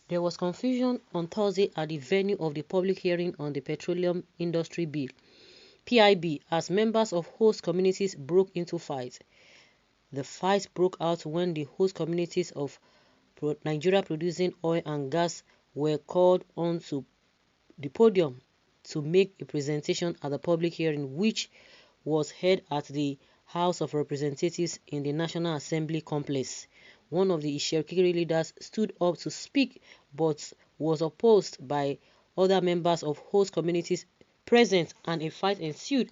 There was confusion on Thursday at the venue of the public hearing on the Petroleum Industry Bill, PIB, as members of host communities broke into fights. The fight broke out when the host communities of Nigeria producing oil and gas were called onto the podium to make a presentation at the public hearing, which was held at the House of Representatives in the National Assembly complex. One of the Ishekiri leaders stood up to speak but was opposed by other members of host communities present, and a fight ensued,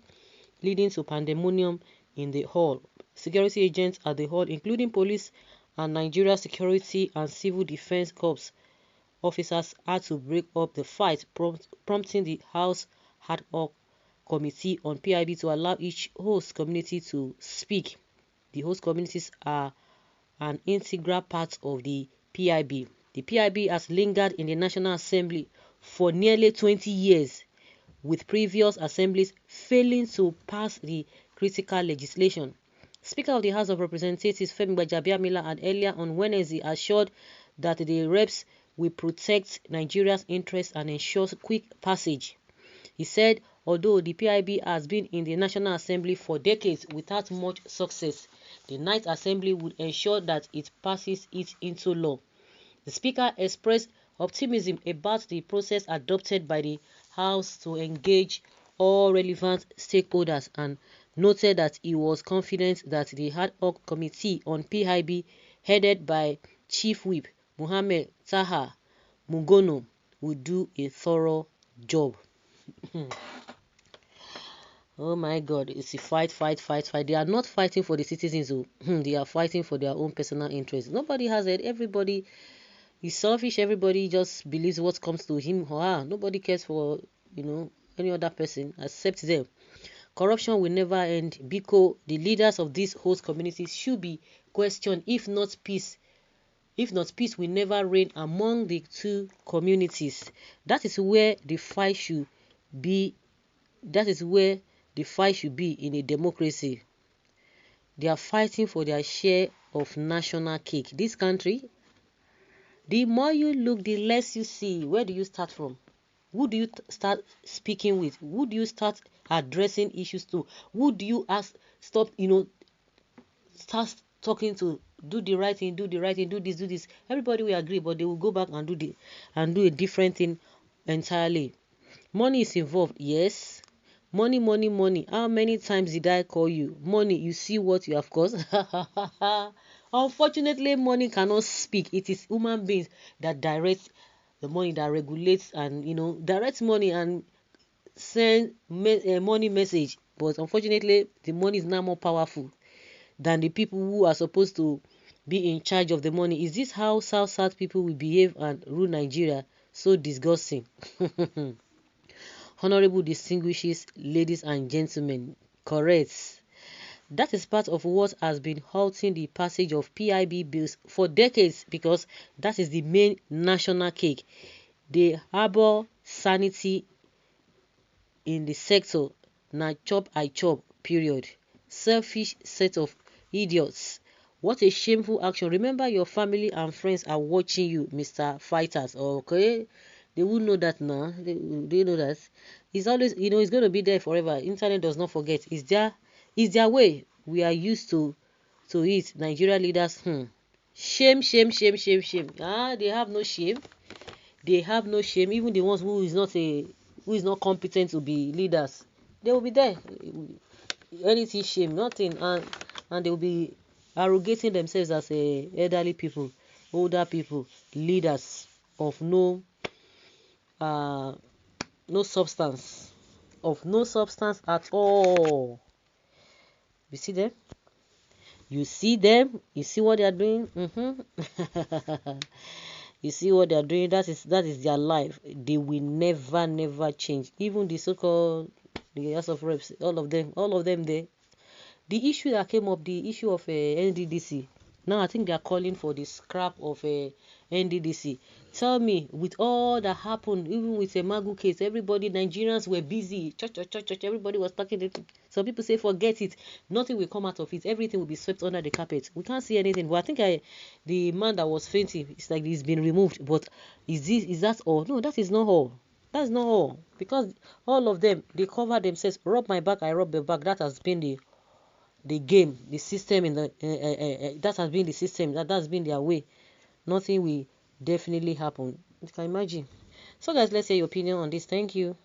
leading to pandemonium in the hall. Security agents at the hall, including police and Nigeria Security and Civil Defense Corps officers, had to break up the fight, prompting the House Ad hoc Committee on PIB to allow each host community to speak. The host communities are an integral part of the PIB. The PIB has lingered in the National Assembly for nearly 20 years, with previous assemblies failing to pass the critical legislation. Speaker of the House of Representatives Femi Gbajabiamila had earlier on Wednesday assured that the reps will protect Nigeria's interests and ensure quick passage. He said, although the PIB has been in the National Assembly for decades without much success, the Ninth Assembly would ensure that it passes it into law. The Speaker expressed optimism about the process adopted by the House to engage all relevant stakeholders and noted that he was confident that the Ad hoc Committee on PIB, headed by Chief Whip Mohammed Taha Mugono, would do a thorough job. Oh my God, it's a fight. They are not fighting for the citizens. They are fighting for their own personal interests. Nobody has it. Everybody is selfish. Everybody just believes what comes to him or her. Nobody cares for, any other person except them. Corruption will never end because the leaders of these host communities should be questioned. If not, peace will never reign among the two communities. That is where the fight should be. That is where the fight should be in a democracy. They are fighting for their share of national cake. This country, the more you look, the less you see. Where do you start from? Who do you start speaking with? Who do you start addressing issues to? Who do you start talking to do the right thing, do the right thing, do this. Everybody will agree, but they will go back and do a different thing entirely. Money is involved, yes. Money, money, money. How many times did I call you? Money, you see what you have caused. Unfortunately, money cannot speak. It is human beings that direct the money, that regulates and directs money and send money message. But unfortunately, the money is now more powerful than the people who are supposed to be in charge of the money. Is this how South people will behave and rule Nigeria? So disgusting. Honorable distinguishes, ladies and gentlemen, correct. That is part of what has been halting the passage of PIB bills for decades, because that is the main national cake. They harbor sanity in the sector. Na chop I chop, period. Selfish set of idiots. What a shameful action. Remember, your family and friends are watching you, Mr. Fighters, okay? They will know that now. They know that. It's always, it's going to be there forever. Internet does not forget. It's their way. We are used to it. Nigeria leaders, shame, shame, shame, shame, shame. They have no shame. They have no shame. Even the ones who is not competent to be leaders, they will be there. Anything shame, nothing, and they will be arrogating themselves as elderly people, older people, leaders of no substance, at all. You see them? You see them? You see what they are doing? You see what they are doing? That is their life. They will never change. Even the so-called the House of Reps, all of them there. The issue that came up, the issue of NDDC. Now I think they are calling for the scrap of NDDC. Tell me, with all that happened, even with the Magu case, everybody, Nigerians were busy. Church, everybody was packing it. Some people say, forget it. Nothing will come out of it. Everything will be swept under the carpet. We can't see anything. But I think the man that was fainting, it's like he's been removed. But is that all? No, that is not all. That's not all. Because all of them, they cover themselves. Rub my back, I rub your back. That has been the game, the system in the that has been the system. That's been their way. Nothing will definitely happen. You can imagine. So guys, let's hear your opinion on this. Thank you.